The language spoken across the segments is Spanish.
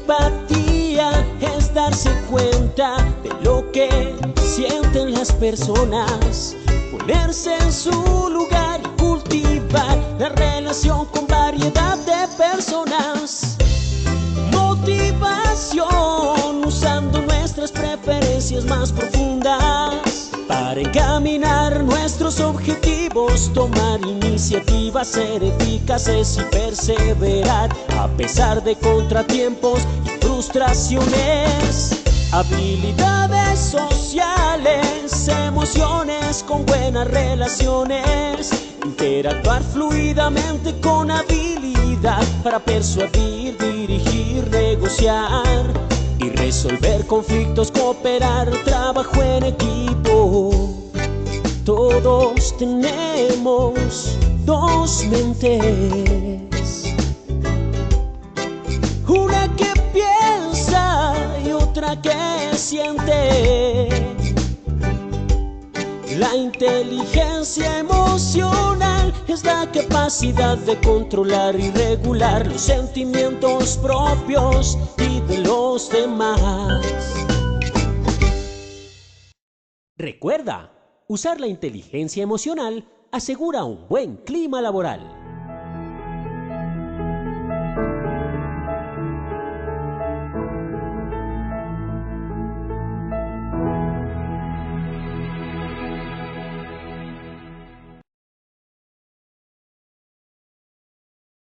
empatía es darse cuenta de lo que sienten las personas, ponerse en su lugar y cultivar la relación con variedad de personas. Motivación usando nuestras preferencias más profundas para encaminar nuestros objetivos, tomar iniciativas, ser eficaces y perseverar a pesar de contratiempos y frustraciones. Habilidades sociales, emociones con buenas relaciones, interactuar fluidamente con habilidad para persuadir, dirigir, negociar y resolver conflictos, cooperar, trabajo en equipo. Todos tenemos dos mentes, una que piensa y otra que siente. La inteligencia emocional es la capacidad de controlar y regular los sentimientos propios y de los demás. Recuerda, usar la inteligencia emocional asegura un buen clima laboral.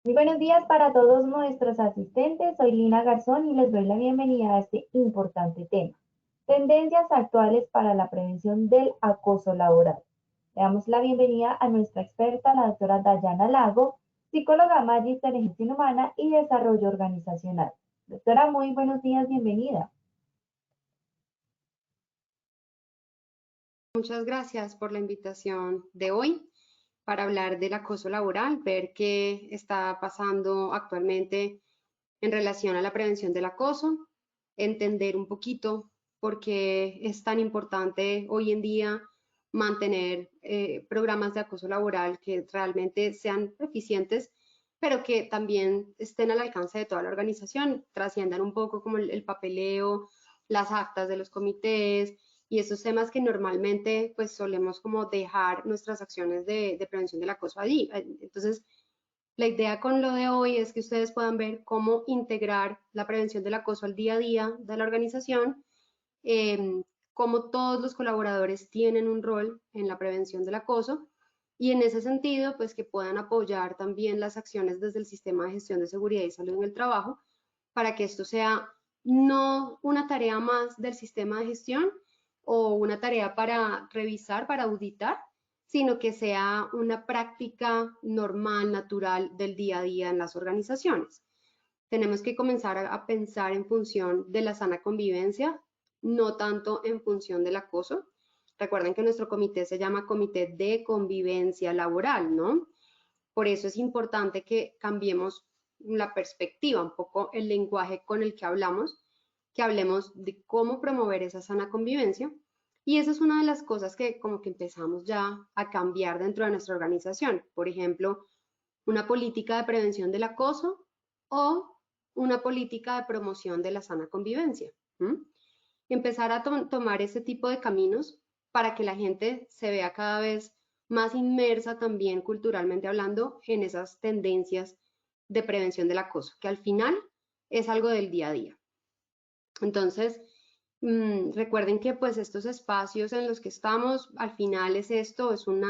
Muy buenos días para todos nuestros asistentes. Soy Lina Garzón y les doy la bienvenida a este importante tema. Tendencias actuales para la prevención del acoso laboral. Le damos la bienvenida a nuestra experta, la doctora Dayana Lago, psicóloga magíster en gestión humana y desarrollo organizacional. Doctora, muy buenos días, bienvenida. Muchas gracias por la invitación de hoy para hablar del acoso laboral, ver qué está pasando actualmente en relación a la prevención del acoso, entender un poquito por qué es tan importante hoy en día mantener programas de acoso laboral que realmente sean eficientes, pero que también estén al alcance de toda la organización, trasciendan un poco como el papeleo, las actas de los comités y esos temas que normalmente pues solemos como dejar nuestras acciones de prevención del acoso allí. Entonces, la idea con lo de hoy es que ustedes puedan ver cómo integrar la prevención del acoso al día a día de la organización, cómo todos los colaboradores tienen un rol en la prevención del acoso y en ese sentido, pues que puedan apoyar también las acciones desde el sistema de gestión de seguridad y salud en el trabajo para que esto sea no una tarea más del sistema de gestión o una tarea para revisar, para auditar, sino que sea una práctica normal, natural del día a día en las organizaciones. Tenemos que comenzar a pensar en función de la sana convivencia, no tanto en función del acoso. Recuerden que nuestro comité se llama Comité de Convivencia Laboral, ¿no? Por eso es importante que cambiemos la perspectiva, un poco el lenguaje con el que hablemos de cómo promover esa sana convivencia. Y esa es una de las cosas que como que empezamos ya a cambiar dentro de nuestra organización. Por ejemplo, una política de prevención del acoso o una política de promoción de la sana convivencia. Empezar a tomar ese tipo de caminos para que la gente se vea cada vez más inmersa también culturalmente hablando en esas tendencias de prevención del acoso, que al final es algo del día a día. Entonces, recuerden que pues estos espacios en los que estamos, al final es esto, es un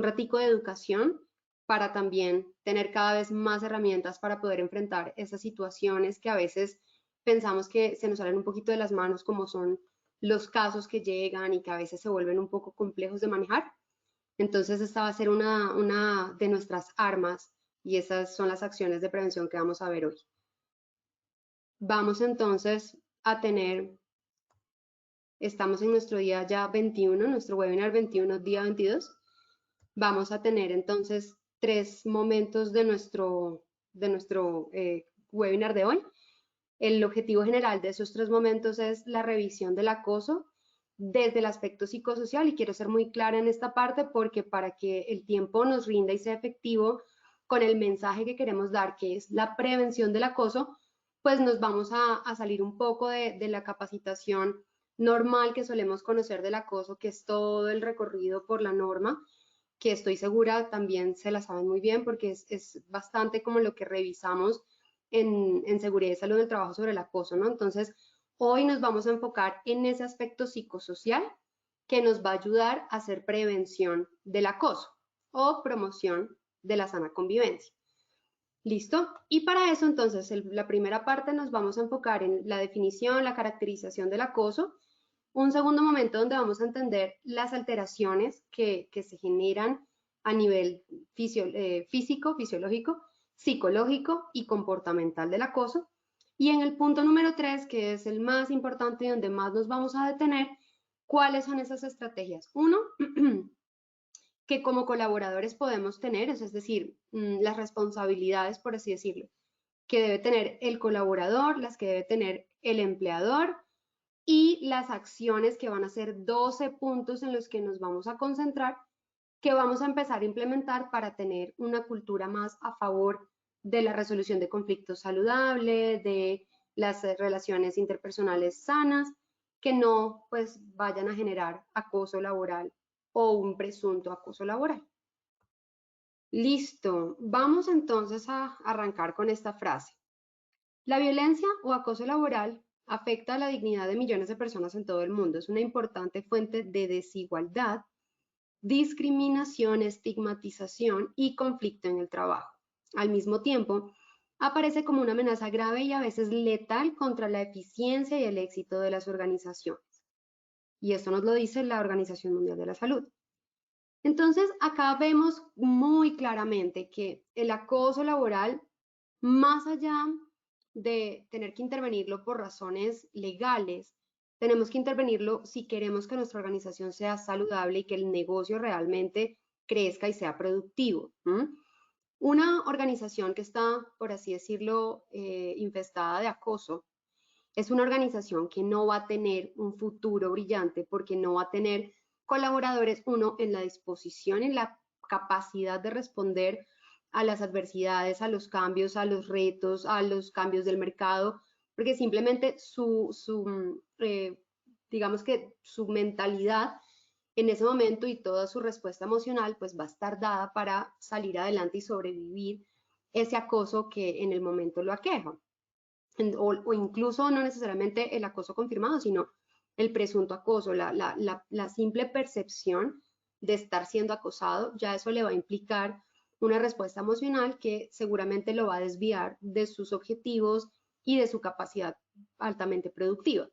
ratico de educación para también tener cada vez más herramientas para poder enfrentar esas situaciones que a veces pensamos que se nos salen un poquito de las manos, como son los casos que llegan y que a veces se vuelven un poco complejos de manejar. Entonces, esta va a ser una de nuestras armas y esas son las acciones de prevención que vamos a ver hoy. Vamos entonces a tener, estamos en nuestro día ya 21, nuestro webinar 21, día 22. Vamos a tener entonces 3 momentos de nuestro webinar de hoy. El objetivo general de esos 3 momentos es la revisión del acoso desde el aspecto psicosocial, y quiero ser muy clara en esta parte porque para que el tiempo nos rinda y sea efectivo con el mensaje que queremos dar, que es la prevención del acoso, pues nos vamos a salir un poco de la capacitación normal que solemos conocer del acoso, que es todo el recorrido por la norma, que estoy segura también se la saben muy bien porque es bastante como lo que revisamos en seguridad y salud del trabajo sobre el acoso, ¿no? Entonces, hoy nos vamos a enfocar en ese aspecto psicosocial que nos va a ayudar a hacer prevención del acoso o promoción de la sana convivencia. ¿Listo? Y para eso, entonces, la primera parte nos vamos a enfocar en la definición, la caracterización del acoso. Un segundo momento donde vamos a entender las alteraciones que se generan a nivel físico, fisiológico, psicológico y comportamental del acoso. Y en el punto número 3, que es el más importante y donde más nos vamos a detener, ¿cuáles son esas estrategias? Uno, que como colaboradores podemos tener, es decir, las responsabilidades, por así decirlo, que debe tener el colaborador, las que debe tener el empleador y las acciones que van a ser 12 puntos en los que nos vamos a concentrar, que vamos a empezar a implementar para tener una cultura más a favor de la resolución de conflictos saludable, de las relaciones interpersonales sanas, que no pues vayan a generar acoso laboral o un presunto acoso laboral. Listo, vamos entonces a arrancar con esta frase. La violencia o acoso laboral afecta a la dignidad de millones de personas en todo el mundo. Es una importante fuente de desigualdad, discriminación, estigmatización y conflicto en el trabajo. Al mismo tiempo, aparece como una amenaza grave y a veces letal contra la eficiencia y el éxito de las organizaciones. Y esto nos lo dice la Organización Mundial de la Salud. Entonces, acá vemos muy claramente que el acoso laboral, más allá de tener que intervenirlo por razones legales, tenemos que intervenirlo si queremos que nuestra organización sea saludable y que el negocio realmente crezca y sea productivo. Una organización que está, por así decirlo, infestada de acoso, es una organización que no va a tener un futuro brillante porque no va a tener colaboradores, uno, en la disposición, en la capacidad de responder a las adversidades, a los cambios, a los retos, a los cambios del mercado, porque simplemente digamos que su mentalidad en ese momento y toda su respuesta emocional pues va a estar dada para salir adelante y sobrevivir ese acoso que en el momento lo aqueja. O incluso no necesariamente el acoso confirmado, sino el presunto acoso, la simple percepción de estar siendo acosado, ya eso le va a implicar una respuesta emocional que seguramente lo va a desviar de sus objetivos y de su capacidad altamente productiva.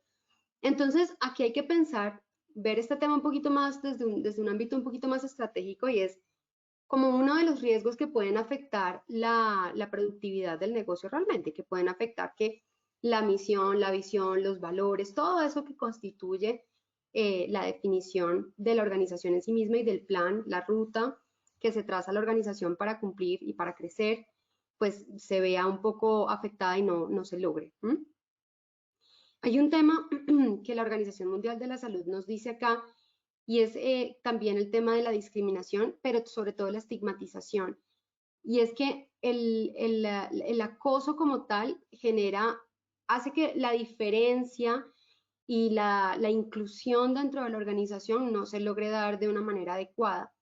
Entonces, aquí hay que pensar, ver este tema un poquito más desde un ámbito un poquito más estratégico y es como uno de los riesgos que pueden afectar la productividad del negocio realmente, que pueden afectar que la misión, la visión, los valores, todo eso que constituye la definición de la organización en sí misma y del plan, la ruta que se traza la organización para cumplir y para crecer, pues se vea un poco afectada y no se logre. Hay un tema que la Organización Mundial de la Salud nos dice acá y es también el tema de la discriminación, pero sobre todo la estigmatización. Y es que el acoso como tal hace que la diferencia y la inclusión dentro de la organización no se logre dar de una manera adecuada.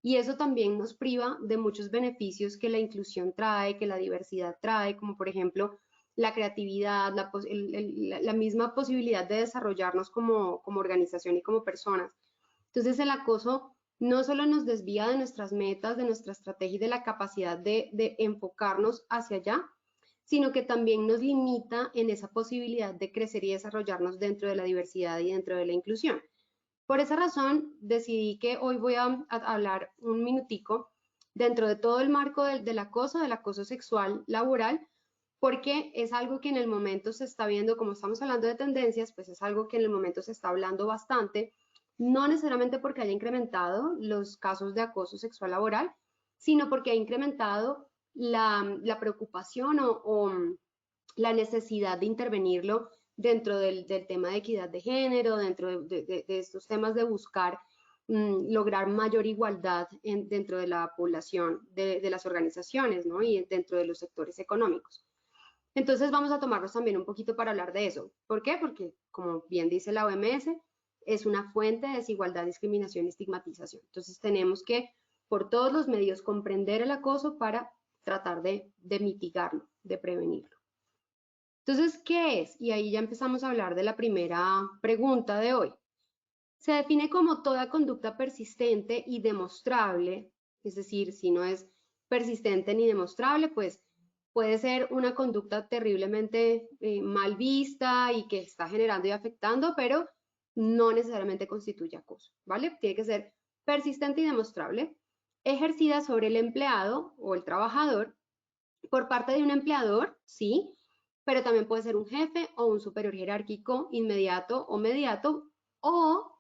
Y eso también nos priva de muchos beneficios que la inclusión trae, que la diversidad trae, como por ejemplo la creatividad, la misma posibilidad de desarrollarnos como organización y como personas. Entonces el acoso no solo nos desvía de nuestras metas, de nuestra estrategia y de la capacidad de enfocarnos hacia allá, sino que también nos limita en esa posibilidad de crecer y desarrollarnos dentro de la diversidad y dentro de la inclusión. Por esa razón, decidí que hoy voy a hablar un minutico dentro de todo el marco del acoso sexual laboral, porque es algo que en el momento se está viendo, como estamos hablando de tendencias, pues es algo que en el momento se está hablando bastante, no necesariamente porque haya incrementado los casos de acoso sexual laboral, sino porque ha incrementado la preocupación o la necesidad de intervenirlo dentro del tema de equidad de género, dentro de estos temas de buscar lograr mayor igualdad dentro de la población de las organizaciones, ¿no? Y dentro de los sectores económicos. Entonces vamos a tomarnos también un poquito para hablar de eso. ¿Por qué? Porque, como bien dice la OMS, es una fuente de desigualdad, discriminación y estigmatización. Entonces tenemos que, por todos los medios, comprender el acoso para tratar de mitigarlo, de prevenirlo. Entonces, ¿qué es? Y ahí ya empezamos a hablar de la primera pregunta de hoy. Se define como toda conducta persistente y demostrable, es decir, si no es persistente ni demostrable, pues puede ser una conducta terriblemente mal vista y que está generando y afectando, pero no necesariamente constituye acoso, ¿vale? Tiene que ser persistente y demostrable, ejercida sobre el empleado o el trabajador por parte de un empleador, sí, pero también puede ser un jefe o un superior jerárquico inmediato o mediato, o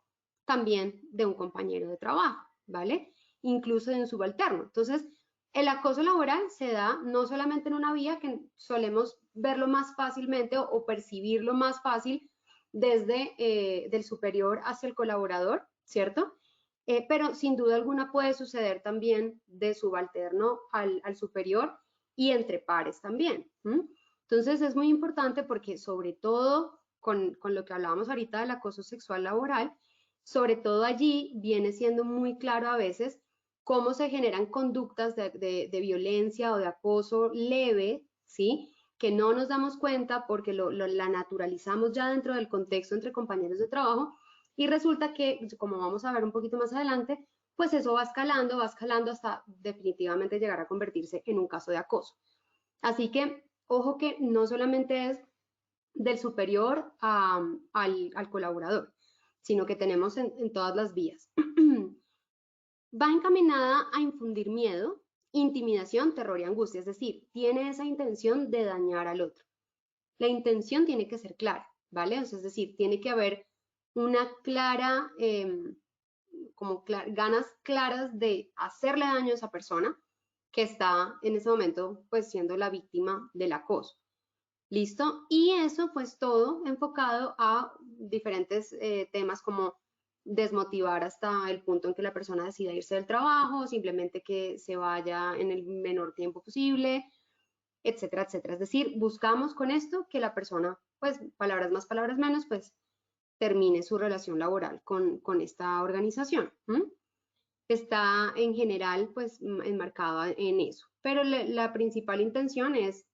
también de un compañero de trabajo, ¿vale? Incluso de un subalterno. Entonces, el acoso laboral se da no solamente en una vía que solemos verlo más fácilmente o percibirlo más fácil desde del superior hacia el colaborador, ¿cierto? Pero sin duda alguna puede suceder también de subalterno al superior y entre pares también. Entonces es muy importante porque sobre todo con lo que hablábamos ahorita del acoso sexual laboral, sobre todo allí viene siendo muy claro a veces cómo se generan conductas de violencia o de acoso leve, ¿sí? Que no nos damos cuenta porque la naturalizamos ya dentro del contexto entre compañeros de trabajo y resulta que, como vamos a ver un poquito más adelante, pues eso va escalando hasta definitivamente llegar a convertirse en un caso de acoso. Así que, ojo que no solamente es del superior al colaborador, sino que tenemos en todas las vías. Va encaminada a infundir miedo, intimidación, terror y angustia, es decir, tiene esa intención de dañar al otro. La intención tiene que ser clara, ¿vale? Es decir, tiene que haber una clara, ganas claras de hacerle daño a esa persona que está en ese momento pues siendo la víctima del acoso. ¿Listo? Y eso pues todo enfocado a diferentes temas como desmotivar hasta el punto en que la persona decida irse del trabajo, simplemente que se vaya en el menor tiempo posible, etcétera, etcétera. Es decir, buscamos con esto que la persona, pues palabras más, palabras menos, pues termine su relación laboral con esta organización. Está en general pues enmarcada en eso. Pero la principal intención es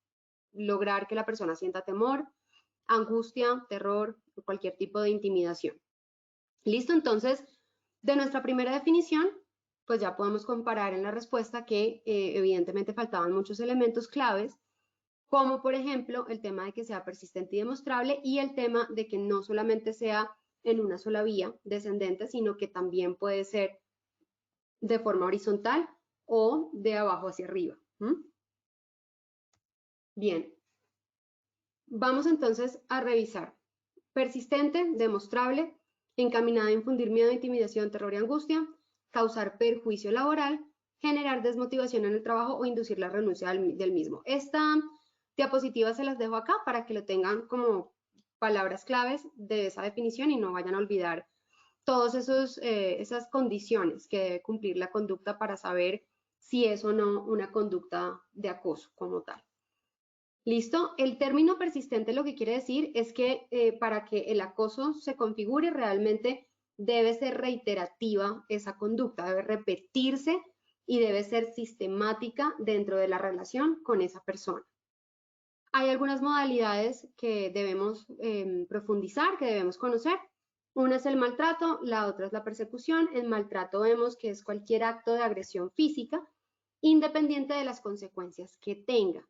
lograr que la persona sienta temor, angustia, terror, cualquier tipo de intimidación. ¿Listo? Entonces, de nuestra primera definición, pues ya podemos comparar en la respuesta que evidentemente faltaban muchos elementos claves, como por ejemplo el tema de que sea persistente y demostrable y el tema de que no solamente sea en una sola vía descendente, sino que también puede ser de forma horizontal o de abajo hacia arriba. Bien, vamos entonces a revisar. Persistente, demostrable, encaminada a infundir miedo, intimidación, terror y angustia, causar perjuicio laboral, generar desmotivación en el trabajo o inducir la renuncia del mismo. Esta diapositiva se las dejo acá para que lo tengan como palabras claves de esa definición y no vayan a olvidar todas esas condiciones que debe cumplir la conducta para saber si es o no una conducta de acoso como tal. ¿Listo? El término persistente lo que quiere decir es que para que el acoso se configure realmente debe ser reiterativa esa conducta, debe repetirse y debe ser sistemática dentro de la relación con esa persona. Hay algunas modalidades que debemos profundizar, que debemos conocer. Una es el maltrato, la otra es la persecución. El maltrato vemos que es cualquier acto de agresión física, independiente de las consecuencias que tenga.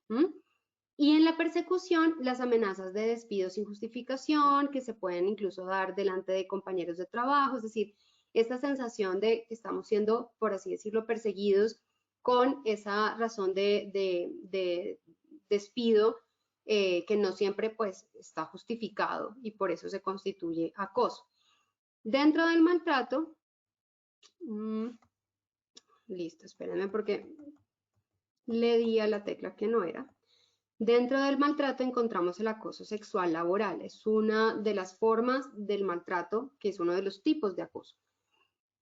Y en la persecución, las amenazas de despido sin justificación, que se pueden incluso dar delante de compañeros de trabajo, es decir, esta sensación de que estamos siendo, por así decirlo, perseguidos con esa razón de despido que no siempre pues está justificado y por eso se constituye acoso. Dentro del maltrato, listo, espérenme porque le di a la tecla que no era. Dentro del maltrato encontramos el acoso sexual laboral. Es una de las formas del maltrato, que es uno de los tipos de acoso.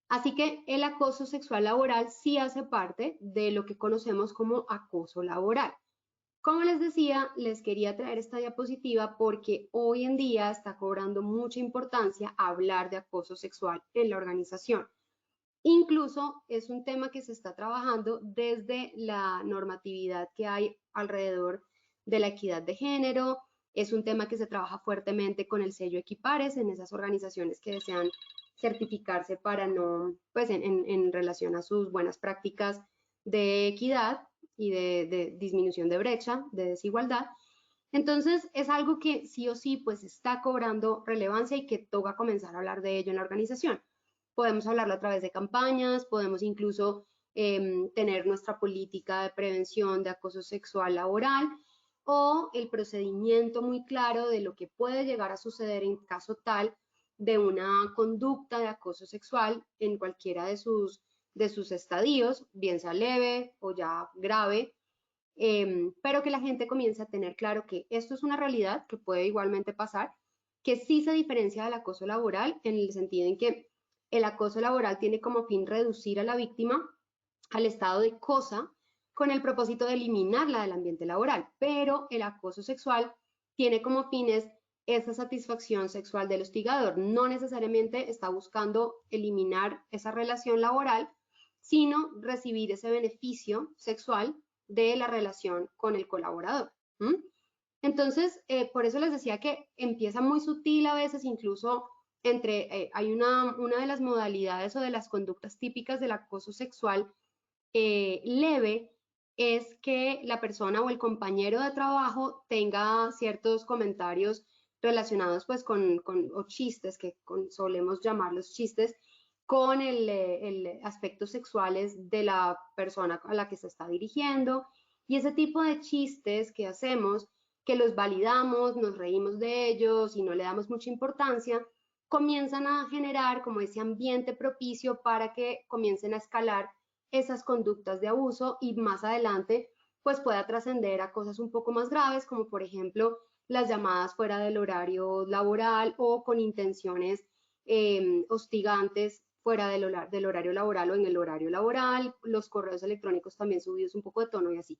Así que el acoso sexual laboral sí hace parte de lo que conocemos como acoso laboral. como les decía, les quería traer esta diapositiva porque hoy en día está cobrando mucha importancia hablar de acoso sexual en la organización. Incluso es un tema que se está trabajando desde la normatividad que hay alrededor de la equidad de género. Es un tema que se trabaja fuertemente con el sello Equipares en esas organizaciones que desean certificarse para no, pues en relación a sus buenas prácticas de equidad y de disminución de brecha, de desigualdad. Entonces es algo que sí o sí pues está cobrando relevancia y que toca comenzar a hablar de ello en la organización. Podemos hablarlo a través de campañas, podemos incluso tener nuestra política de prevención de acoso sexual laboral o el procedimiento muy claro de lo que puede llegar a suceder en caso tal de una conducta de acoso sexual en cualquiera de sus estadios, bien sea leve o ya grave, pero que la gente comience a tener claro que esto es una realidad que puede igualmente pasar, que sí se diferencia del acoso laboral en el sentido en que el acoso laboral tiene como fin reducir a la víctima al estado de cosa con el propósito de eliminarla del ambiente laboral, pero el acoso sexual tiene como fines esa satisfacción sexual del hostigador. No necesariamente está buscando eliminar esa relación laboral, sino recibir ese beneficio sexual de la relación con el colaborador. Entonces, por eso les decía que empieza muy sutil a veces, incluso hay una de las modalidades o de las conductas típicas del acoso sexual leve, es que la persona o el compañero de trabajo tenga ciertos comentarios relacionados pues o chistes, que solemos llamarlos chistes, con el aspectos sexuales de la persona a la que se está dirigiendo, y ese tipo de chistes que hacemos, que los validamos, nos reímos de ellos y no le damos mucha importancia, comienzan a generar como ese ambiente propicio para que comiencen a escalar esas conductas de abuso y más adelante pues pueda trascender a cosas un poco más graves, como por ejemplo las llamadas fuera del horario laboral o con intenciones hostigantes fuera del horario laboral o en el horario laboral, los correos electrónicos también subidos un poco de tono y así.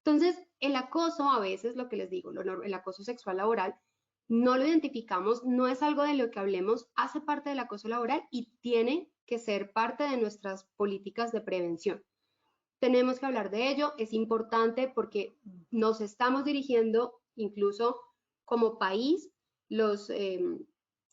Entonces, el acoso, a veces lo que les digo, el acoso sexual laboral, no lo identificamos, no es algo de lo que hablemos, hace parte del acoso laboral y tiene que ser parte de nuestras políticas de prevención. Tenemos que hablar de ello, es importante porque nos estamos dirigiendo, incluso como país, los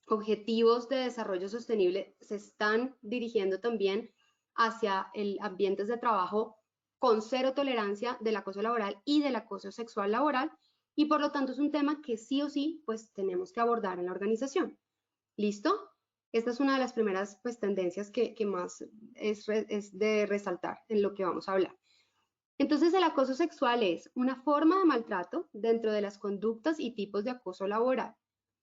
objetivos de desarrollo sostenible se están dirigiendo también hacia ambientes de trabajo con cero tolerancia del acoso laboral y del acoso sexual laboral, y por lo tanto es un tema que sí o sí pues tenemos que abordar en la organización. ¿Listo? Esta es una de las primeras pues tendencias que más es de resaltar en lo que vamos a hablar. Entonces el acoso sexual es una forma de maltrato dentro de las conductas y tipos de acoso laboral.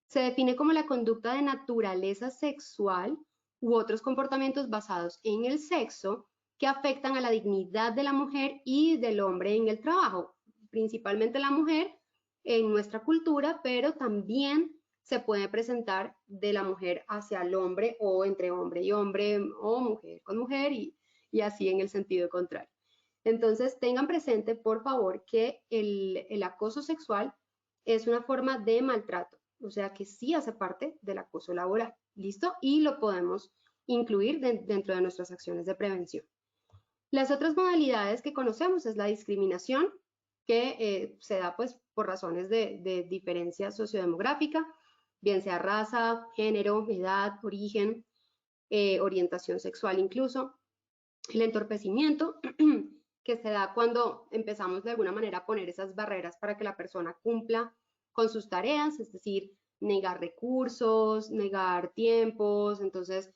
Se define como la conducta de naturaleza sexual u otros comportamientos basados en el sexo que afectan a la dignidad de la mujer y del hombre en el trabajo, principalmente la mujer en nuestra cultura, pero también se puede presentar de la mujer hacia el hombre o entre hombre y hombre o mujer con mujer y así en el sentido contrario. Entonces, tengan presente, por favor, que el acoso sexual es una forma de maltrato, o sea que sí hace parte del acoso laboral, ¿listo? Y lo podemos incluir dentro de nuestras acciones de prevención. Las otras modalidades que conocemos es la discriminación, que se da pues por razones de diferencia sociodemográfica, bien sea raza, género, edad, origen, orientación sexual incluso. El entorpecimiento, que se da cuando empezamos de alguna manera a poner esas barreras para que la persona cumpla con sus tareas, es decir, negar recursos, negar tiempos. Entonces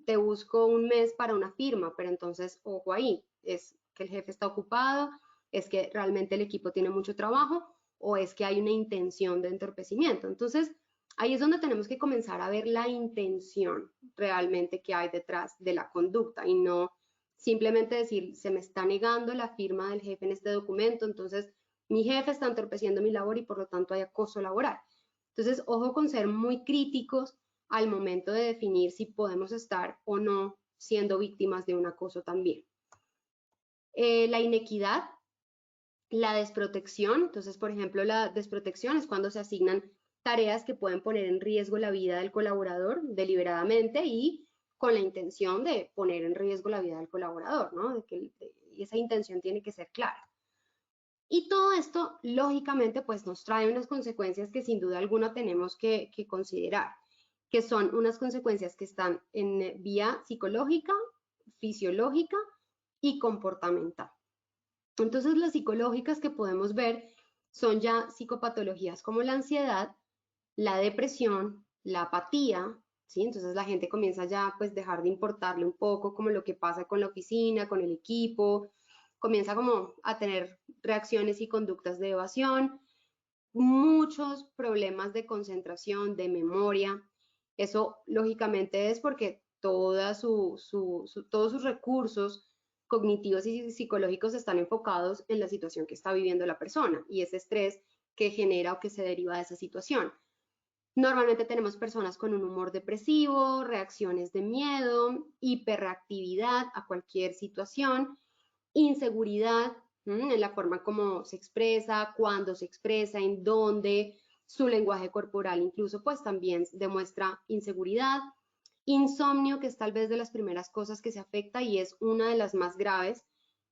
te busco un mes para una firma, pero entonces, ojo ahí, es que el jefe está ocupado, es que realmente el equipo tiene mucho trabajo o es que hay una intención de entorpecimiento. Entonces, ahí es donde tenemos que comenzar a ver la intención realmente que hay detrás de la conducta y no simplemente decir, se me está negando la firma del jefe en este documento, entonces mi jefe está entorpeciendo mi labor y por lo tanto hay acoso laboral. Entonces, ojo con ser muy críticos al momento de definir si podemos estar o no siendo víctimas de un acoso también. La inequidad La desprotección, entonces, por ejemplo, la desprotección es cuando se asignan tareas que pueden poner en riesgo la vida del colaborador deliberadamente y con la intención de poner en riesgo la vida del colaborador, ¿no? Y esa intención tiene que ser clara. Y todo esto, lógicamente, pues nos trae unas consecuencias que sin duda alguna tenemos que considerar, que son unas consecuencias que están en vía psicológica, fisiológica y comportamental. Entonces, las psicológicas que podemos ver son ya psicopatologías como la ansiedad, la depresión, la apatía, ¿sí? Entonces la gente comienza ya pues dejar de importarle un poco como lo que pasa con la oficina, con el equipo, comienza como a tener reacciones y conductas de evasión, muchos problemas de concentración, de memoria. Eso lógicamente es porque todos sus recursos cognitivos y psicológicos están enfocados en la situación que está viviendo la persona y ese estrés que genera o que se deriva de esa situación. Normalmente tenemos personas con un humor depresivo, reacciones de miedo, hiperreactividad a cualquier situación, inseguridad en la forma como se expresa, cuándo se expresa, en dónde, su lenguaje corporal incluso pues también demuestra inseguridad, insomnio, que es tal vez de las primeras cosas que se afecta y es una de las más graves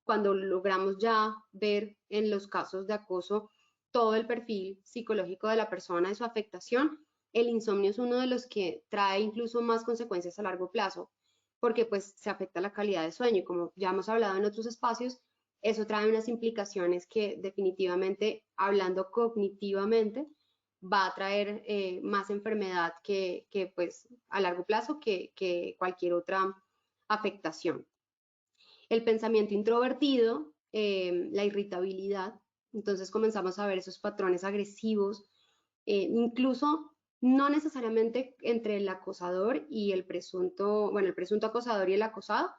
cuando logramos ya ver en los casos de acoso todo el perfil psicológico de la persona y su afectación. El insomnio es uno de los que trae incluso más consecuencias a largo plazo, porque pues se afecta la calidad de sueño y como ya hemos hablado en otros espacios, eso trae unas implicaciones que definitivamente, hablando cognitivamente, va a traer más enfermedad que pues a largo plazo que cualquier otra afectación. El pensamiento introvertido, la irritabilidad, entonces comenzamos a ver esos patrones agresivos, incluso no necesariamente entre el acosador y el presunto acosador y el acosado,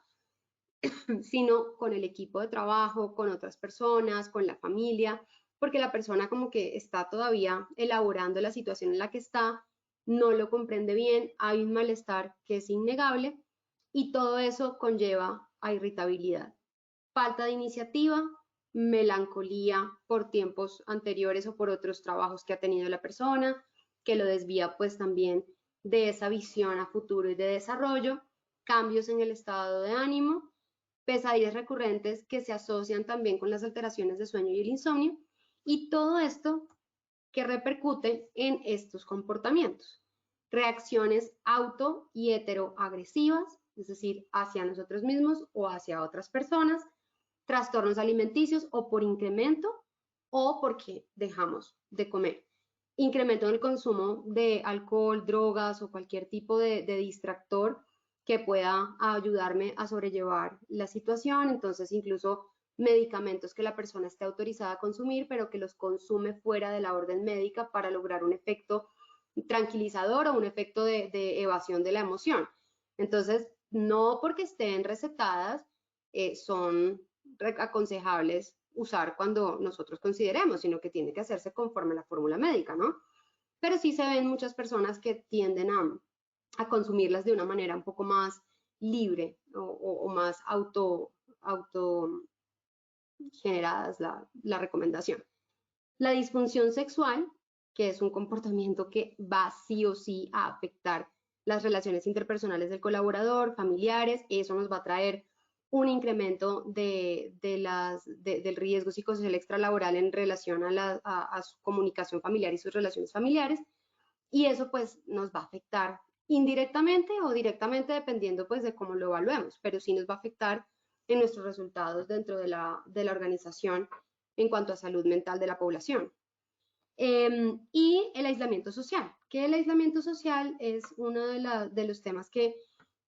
sino con el equipo de trabajo, con otras personas, con la familia, porque la persona como que está todavía elaborando la situación en la que está, no lo comprende bien, hay un malestar que es innegable y todo eso conlleva a irritabilidad, falta de iniciativa, melancolía por tiempos anteriores o por otros trabajos que ha tenido la persona, que lo desvía pues también de esa visión a futuro y de desarrollo, cambios en el estado de ánimo, pesadillas recurrentes que se asocian también con las alteraciones de sueño y el insomnio, y todo esto que repercute en estos comportamientos. Reacciones auto y heteroagresivas, es decir, hacia nosotros mismos o hacia otras personas, trastornos alimenticios o por incremento o porque dejamos de comer. Incremento en el consumo de alcohol, drogas o cualquier tipo de distractor que pueda ayudarme a sobrellevar la situación. Entonces, incluso medicamentos que la persona esté autorizada a consumir, pero que los consume fuera de la orden médica para lograr un efecto tranquilizador o un efecto de evasión de la emoción. Entonces, no porque estén recetadas, son aconsejables usar cuando nosotros consideremos, sino que tiene que hacerse conforme a la fórmula médica, ¿no? Pero sí se ven muchas personas que tienden a consumirlas de una manera un poco más libre o más auto generadas la recomendación. La disfunción sexual, que es un comportamiento que va sí o sí a afectar las relaciones interpersonales del colaborador, familiares, eso nos va a traer un incremento del riesgo psicosocial extralaboral en relación a su comunicación familiar y sus relaciones familiares, y eso pues nos va a afectar indirectamente o directamente dependiendo pues de cómo lo evaluemos, pero sí nos va a afectar en nuestros resultados dentro de la organización en cuanto a salud mental de la población. Y el aislamiento social, que el aislamiento social es uno de los temas que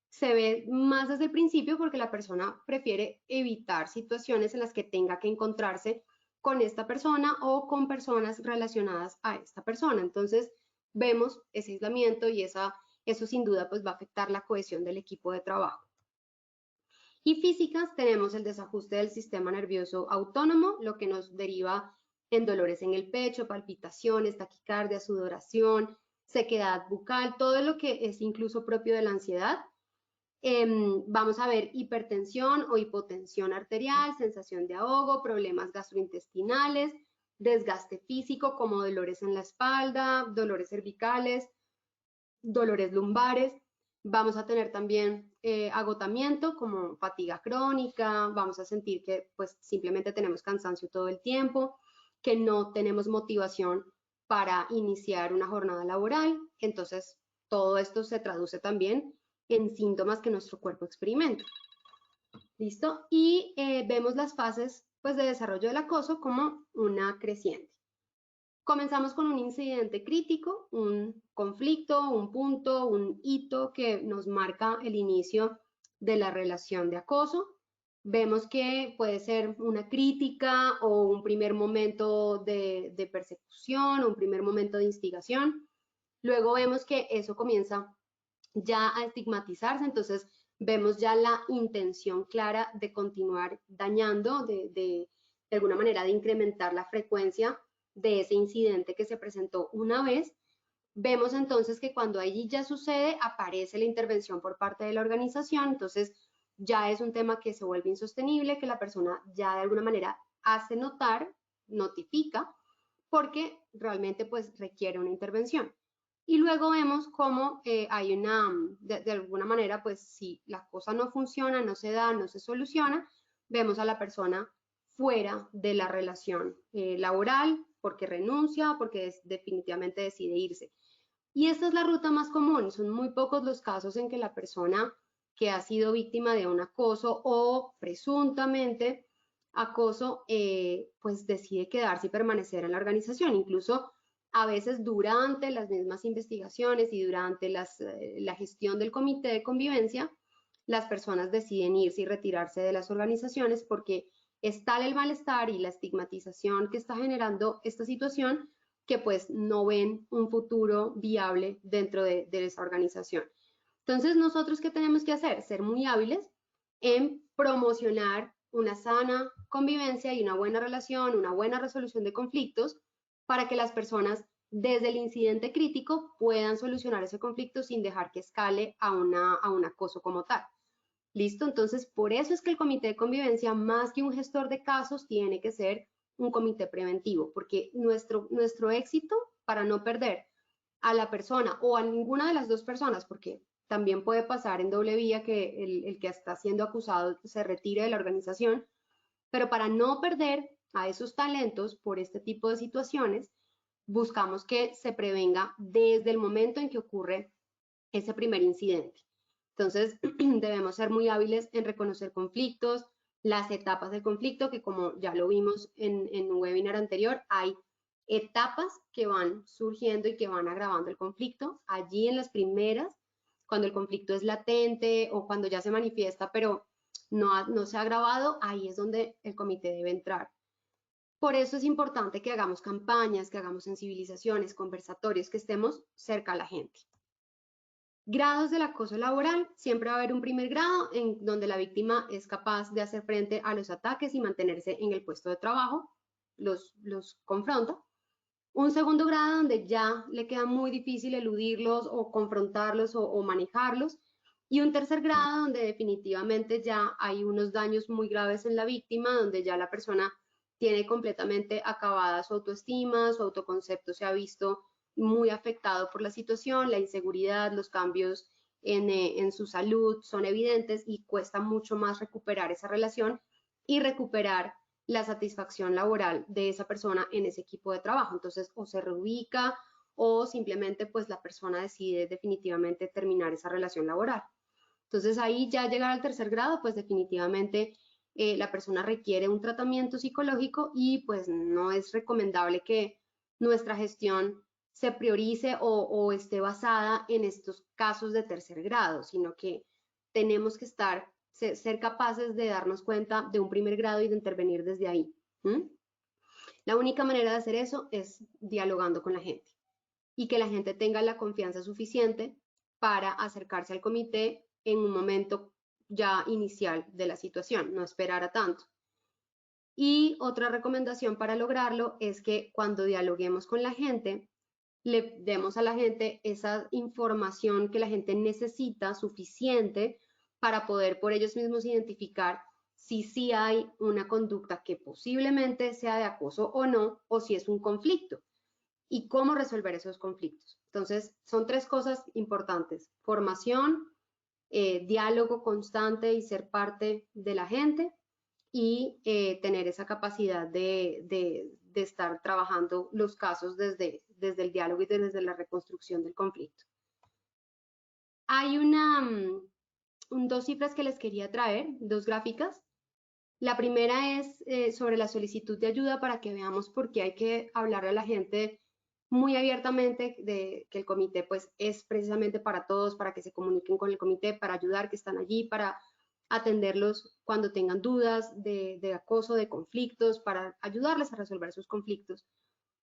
se ve más desde el principio porque la persona prefiere evitar situaciones en las que tenga que encontrarse con esta persona o con personas relacionadas a esta persona. Entonces, vemos ese aislamiento y eso sin duda pues va a afectar la cohesión del equipo de trabajo. Y físicas, tenemos el desajuste del sistema nervioso autónomo, lo que nos deriva en dolores en el pecho, palpitaciones, taquicardia, sudoración, sequedad bucal, todo lo que es incluso propio de la ansiedad. Vamos a ver hipertensión o hipotensión arterial, sensación de ahogo, problemas gastrointestinales, desgaste físico como dolores en la espalda, dolores cervicales, dolores lumbares. Vamos a tener también agotamiento como fatiga crónica, vamos a sentir que pues simplemente tenemos cansancio todo el tiempo, que no tenemos motivación para iniciar una jornada laboral. Entonces, todo esto se traduce también en síntomas que nuestro cuerpo experimenta. ¿Listo? Y vemos las fases pues, de desarrollo del acoso como una creciente. Comenzamos con un incidente crítico, un conflicto, un punto, un hito que nos marca el inicio de la relación de acoso. Vemos que puede ser una crítica o un primer momento de persecución, un primer momento de instigación. Luego vemos que eso comienza ya a estigmatizarse, entonces vemos ya la intención clara de continuar dañando, de alguna manera de incrementar la frecuencia de ese incidente que se presentó una vez. Vemos entonces que cuando allí ya sucede, aparece la intervención por parte de la organización, entonces ya es un tema que se vuelve insostenible, que la persona ya de alguna manera hace notar, notifica, porque realmente pues requiere una intervención. Y luego vemos cómo hay una, de alguna manera, pues si la cosa no funciona, no se da, no se soluciona, vemos a la persona fuera de la relación laboral porque renuncia o porque definitivamente decide irse. Y esta es la ruta más común, son muy pocos los casos en que la persona que ha sido víctima de un acoso o presuntamente acoso, pues decide quedarse y permanecer en la organización. Incluso a veces durante las mismas investigaciones y durante la gestión del comité de convivencia, las personas deciden irse y retirarse de las organizaciones porque es tal el malestar y la estigmatización que está generando esta situación que pues no ven un futuro viable dentro de esa organización. Entonces, nosotros, ¿qué tenemos que hacer? Ser muy hábiles en promocionar una sana convivencia y una buena relación, una buena resolución de conflictos para que las personas desde el incidente crítico puedan solucionar ese conflicto sin dejar que escale a un acoso como tal. ¿Listo? Entonces, por eso es que el comité de convivencia, más que un gestor de casos, tiene que ser un comité preventivo, porque nuestro éxito para no perder a la persona o a ninguna de las dos personas, porque también puede pasar en doble vía que el que está siendo acusado se retire de la organización, pero para no perder a esos talentos por este tipo de situaciones, buscamos que se prevenga desde el momento en que ocurre ese primer incidente. Entonces, debemos ser muy hábiles en reconocer conflictos, las etapas del conflicto, que como ya lo vimos en un webinar anterior, hay etapas que van surgiendo y que van agravando el conflicto. Allí en las primeras, cuando el conflicto es latente o cuando ya se manifiesta, pero no se ha agravado, ahí es donde el comité debe entrar. Por eso es importante que hagamos campañas, que hagamos sensibilizaciones, conversatorios, que estemos cerca a la gente. Grados del acoso laboral. Siempre va a haber un primer grado en donde la víctima es capaz de hacer frente a los ataques y mantenerse en el puesto de trabajo, los confronta. Un segundo grado donde ya le queda muy difícil eludirlos o confrontarlos o manejarlos. Y un tercer grado donde definitivamente ya hay unos daños muy graves en la víctima, donde ya la persona tiene completamente acabada su autoestima, su autoconcepto se ha visto muy afectado por la situación, la inseguridad, los cambios en su salud son evidentes y cuesta mucho más recuperar esa relación y recuperar la satisfacción laboral de esa persona en ese equipo de trabajo. Entonces, o se reubica o simplemente pues la persona decide definitivamente terminar esa relación laboral. Entonces, ahí ya llegar al tercer grado, pues definitivamente la persona requiere un tratamiento psicológico y pues no es recomendable que nuestra gestión se priorice o esté basada en estos casos de tercer grado, sino que tenemos que ser capaces de darnos cuenta de un primer grado y de intervenir desde ahí. La única manera de hacer eso es dialogando con la gente y que la gente tenga la confianza suficiente para acercarse al comité en un momento ya inicial de la situación, no esperar a tanto. Y otra recomendación para lograrlo es que cuando dialoguemos con la gente, le demos a la gente esa información que la gente necesita suficiente para poder por ellos mismos identificar si sí hay una conducta que posiblemente sea de acoso o no, o si es un conflicto y cómo resolver esos conflictos. Entonces, son 3 cosas importantes: formación, diálogo constante y ser parte de la gente, y tener esa capacidad de estar trabajando los casos desde el diálogo y desde la reconstrucción del conflicto. Hay 2 cifras que les quería traer, 2 gráficas. La primera es sobre la solicitud de ayuda, para que veamos por qué hay que hablarle a la gente muy abiertamente de que el comité pues es precisamente para todos, para que se comuniquen con el comité, para ayudar, que están allí, para atenderlos cuando tengan dudas de acoso, de conflictos, para ayudarles a resolver sus conflictos,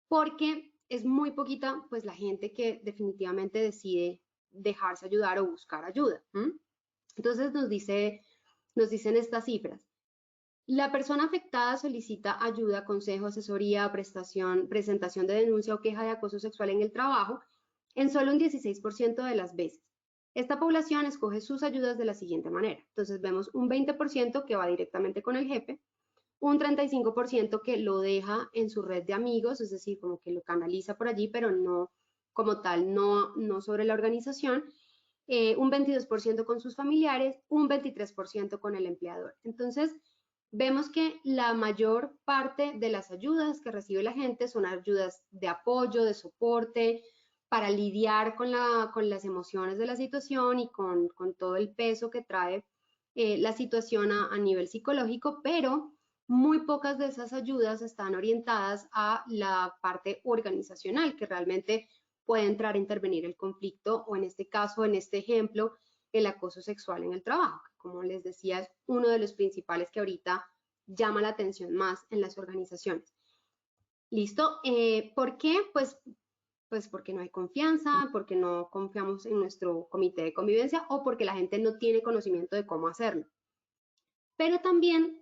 porque es muy poquita pues la gente que definitivamente decide dejarse ayudar o buscar ayuda. Entonces nos dicen estas cifras. La persona afectada solicita ayuda, consejo, asesoría, presentación de denuncia o queja de acoso sexual en el trabajo en solo un 16% de las veces. Esta población escoge sus ayudas de la siguiente manera. Entonces vemos un 20% que va directamente con el jefe, un 35% que lo deja en su red de amigos, es decir, como que lo canaliza por allí, pero no como tal, no sobre la organización, un 22% con sus familiares, un 23% con el empleador. Entonces, vemos que la mayor parte de las ayudas que recibe la gente son ayudas de apoyo, de soporte, para lidiar con las emociones de la situación y con todo el peso que trae la situación a nivel psicológico, pero muy pocas de esas ayudas están orientadas a la parte organizacional, que realmente puede entrar a intervenir el conflicto, o en este caso, en este ejemplo, el acoso sexual en el trabajo, que, como les decía, es uno de los principales que ahorita llama la atención más en las organizaciones. ¿Listo? ¿Por qué? Pues porque no hay confianza, porque no confiamos en nuestro comité de convivencia, o porque la gente no tiene conocimiento de cómo hacerlo. Pero también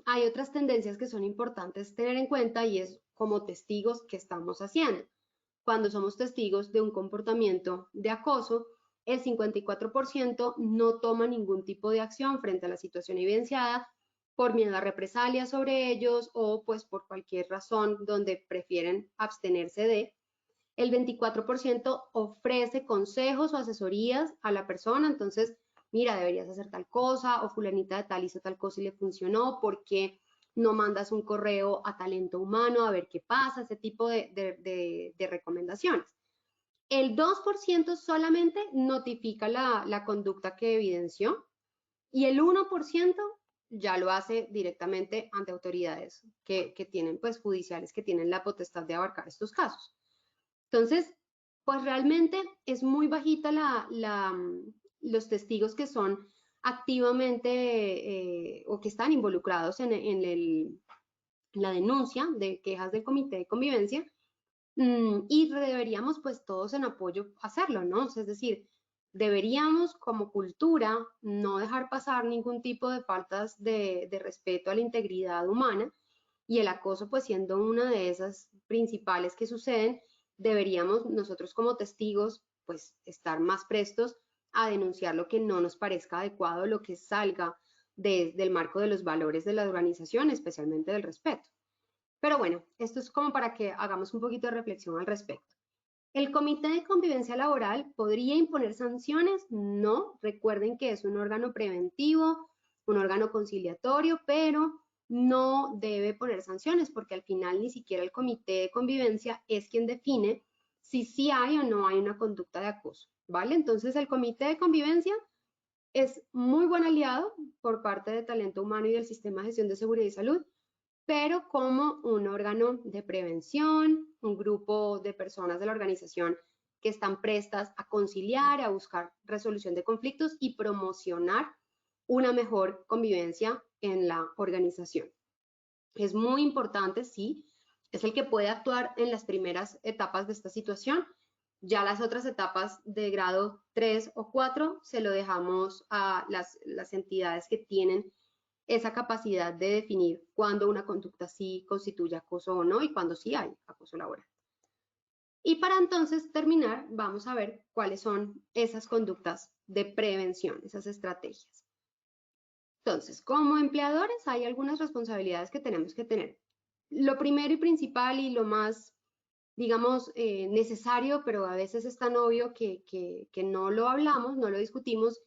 hay otras tendencias que son importantes tener en cuenta, y es como testigos que estamos haciendo. Cuando somos testigos de un comportamiento de acoso, el 54% no toma ningún tipo de acción frente a la situación evidenciada por miedo a represalias sobre ellos, o pues por cualquier razón donde prefieren abstenerse de. El 24% ofrece consejos o asesorías a la persona. Entonces, mira, deberías hacer tal cosa, o fulanita de tal hizo tal cosa y le funcionó, ¿por qué no mandas un correo a talento humano a ver qué pasa? Ese tipo de recomendaciones. El 2% solamente notifica la conducta que evidenció, y el 1% ya lo hace directamente ante autoridades que tienen, pues, judiciales, que tienen la potestad de abarcar estos casos. Entonces, pues realmente es muy bajita los testigos que son activamente o que están involucrados en la denuncia de quejas del comité de convivencia, y deberíamos pues todos en apoyo hacerlo, ¿no? Es decir, deberíamos como cultura no dejar pasar ningún tipo de faltas de respeto a la integridad humana, y el acoso pues siendo una de esas principales que suceden, deberíamos nosotros como testigos pues estar más prestos a denunciar lo que no nos parezca adecuado, lo que salga del marco de los valores de la organización, especialmente del respeto. Pero bueno, esto es como para que hagamos un poquito de reflexión al respecto. ¿El Comité de Convivencia Laboral podría imponer sanciones? No, recuerden que es un órgano preventivo, un órgano conciliatorio, pero no debe poner sanciones, porque al final ni siquiera el Comité de Convivencia es quien define si sí hay o no hay una conducta de acoso, ¿vale? Entonces el Comité de Convivencia es muy buen aliado por parte de talento humano y del Sistema de Gestión de Seguridad y Salud, pero como un órgano de prevención, un grupo de personas de la organización que están prestas a conciliar, a buscar resolución de conflictos y promocionar una mejor convivencia en la organización. Es muy importante, sí, es el que puede actuar en las primeras etapas de esta situación. Ya las otras etapas de grado 3 o 4 se lo dejamos a las entidades que tienen esa capacidad de definir cuándo una conducta sí constituye acoso o no, y cuándo sí hay acoso laboral. Y para entonces terminar, vamos a ver cuáles son esas conductas de prevención, esas estrategias. Entonces, como empleadores hay algunas responsabilidades que tenemos que tener. Lo primero y principal y lo más, digamos, necesario, pero a veces es tan obvio que no lo hablamos, no lo discutimos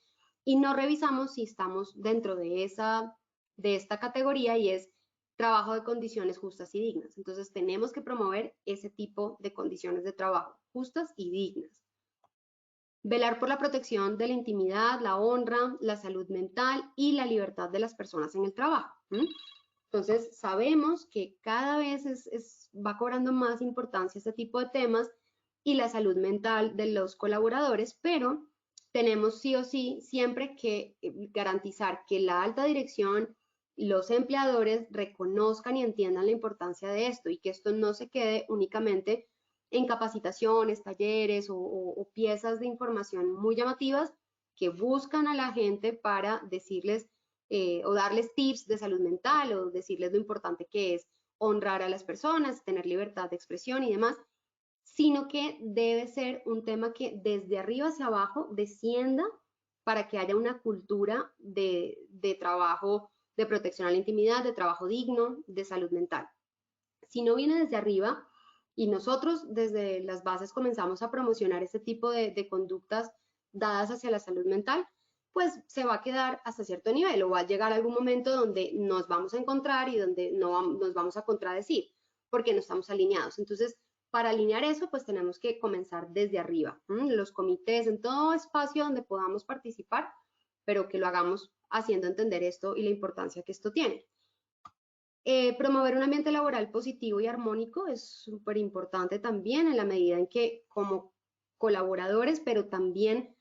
y no revisamos si estamos dentro de esta categoría, y es trabajo de condiciones justas y dignas. Entonces tenemos que promover ese tipo de condiciones de trabajo justas y dignas. Velar por la protección de la intimidad, la honra, la salud mental y la libertad de las personas en el trabajo. Entonces sabemos que cada vez va cobrando más importancia este tipo de temas y la salud mental de los colaboradores, pero tenemos sí o sí siempre que garantizar que la alta dirección, los empleadores reconozcan y entiendan la importancia de esto, y que esto no se quede únicamente en capacitaciones, talleres o piezas de información muy llamativas que buscan a la gente para decirles o darles tips de salud mental o decirles lo importante que es honrar a las personas, tener libertad de expresión y demás, sino que debe ser un tema que desde arriba hacia abajo descienda para que haya una cultura de trabajo, de protección a la intimidad, de trabajo digno, de salud mental. Si no viene desde arriba y nosotros desde las bases comenzamos a promocionar este tipo de conductas dadas hacia la salud mental, pues se va a quedar hasta cierto nivel, o va a llegar algún momento donde nos vamos a encontrar y donde nos vamos a contradecir porque no estamos alineados. Entonces, para alinear eso, pues tenemos que comenzar desde arriba, los comités, en todo espacio donde podamos participar, pero que lo hagamos haciendo entender esto y la importancia que esto tiene. Promover un ambiente laboral positivo y armónico es súper importante también, en la medida en que como colaboradores, pero también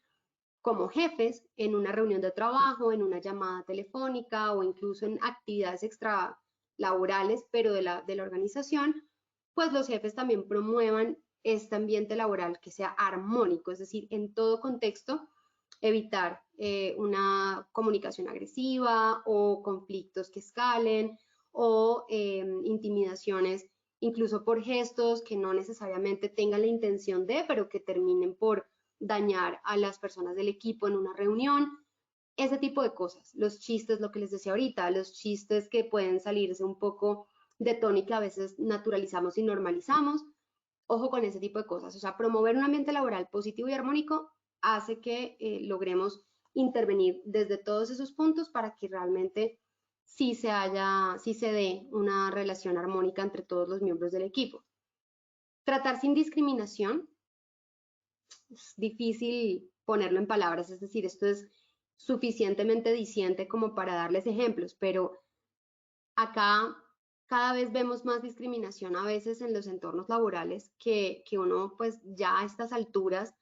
como jefes, en una reunión de trabajo, en una llamada telefónica o incluso en actividades extralaborales, pero de la organización, pues los jefes también promuevan este ambiente laboral que sea armónico, es decir, en todo contexto, evitar una comunicación agresiva o conflictos que escalen o intimidaciones, incluso por gestos que no necesariamente tengan la intención de, pero que terminen por dañar a las personas del equipo en una reunión, ese tipo de cosas. Los chistes, lo que les decía ahorita, los chistes que pueden salirse un poco de tono y que a veces naturalizamos y normalizamos. Ojo con ese tipo de cosas. O sea, promover un ambiente laboral positivo y armónico hace que logremos intervenir desde todos esos puntos para que realmente sí se dé una relación armónica entre todos los miembros del equipo. Tratar sin discriminación. Es difícil ponerlo en palabras, es decir, esto es suficientemente diciente como para darles ejemplos, pero acá cada vez vemos más discriminación a veces en los entornos laborales que uno pues ya a estas alturas